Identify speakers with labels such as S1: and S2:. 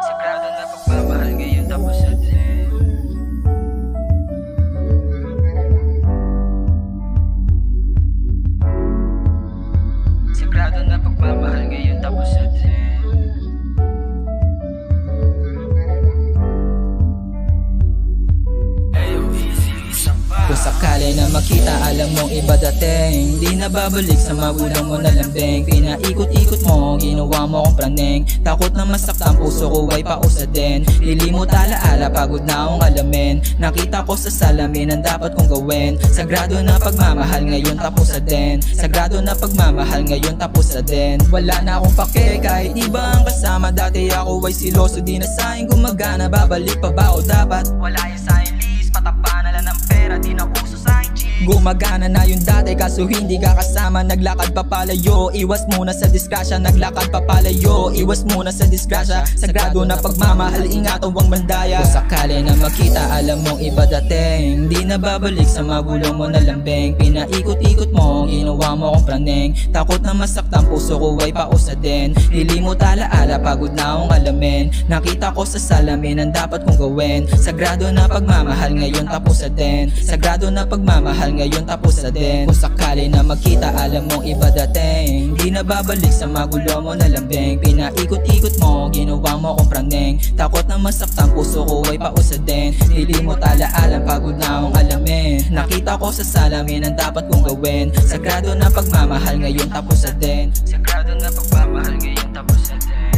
S1: Sagrado na pagmamahal ngayon tapos na din. Sagrado na pagmamahal ngayon tapos na din. Kung sakali na makita, alam mong iba dating. Di na babalik sa magulang mo na lambing. Pinaikot-ikot mo, ginawa mo kong praneng. Takot na masaktan, puso ko ay pausa din. Lilimot alaala, pagod na akong alamin. Nakita ko sa salamin ang dapat kong gawin. Sagrado na pagmamahal ngayon tapos na din. Sagrado na pagmamahal ngayon tapos na din. Wala na akong pake kahit iba ang kasama. Dati ako ay siloso, di na sa'kin gumagana. Babalik pa ba o dapat? Wala yung sa'kin list, patapa na lang ng pera. Di na uso sa'kin cheese. Gumagana na yung dati kaso hindi ka kasama. Naglakad pa palayo, iwas muna sa disgrasya. Naglakad pa palayo, iwas muna sa disgrasya. Sagrado na pagmamahal, ingat ang mandaya. Kung sakali na makita, alam mong iba dating. Di na babalik sa magulang mo na lambing. Pinaikot-ikot mo, ginawa mo kong praneng. Takot na masaktan, puso ko ay pausa din. Lilimot alaala, pagod na akong alamin. Nakita ko sa salamin ang dapat kong gawin. Sagrado na pagmamahal ngayon tapos na din. Sagrado na pagmamahal ngayon tapos na din. Kung sakali na magkita, alam mong iba dating. Di na babalik sa magulo mo na lambing. Pinaikot-ikot mo, ginawa mo kong praneng. Takot na masaktan, puso ko ay pausa din. Lilimot alaala, pagod na akong alamin. Nakita ko sa salamin ang dapat kong gawin. Sagrado na pagmamahal ngayon tapos na din. Sagrado na pagmamahal ngayon tapos na din.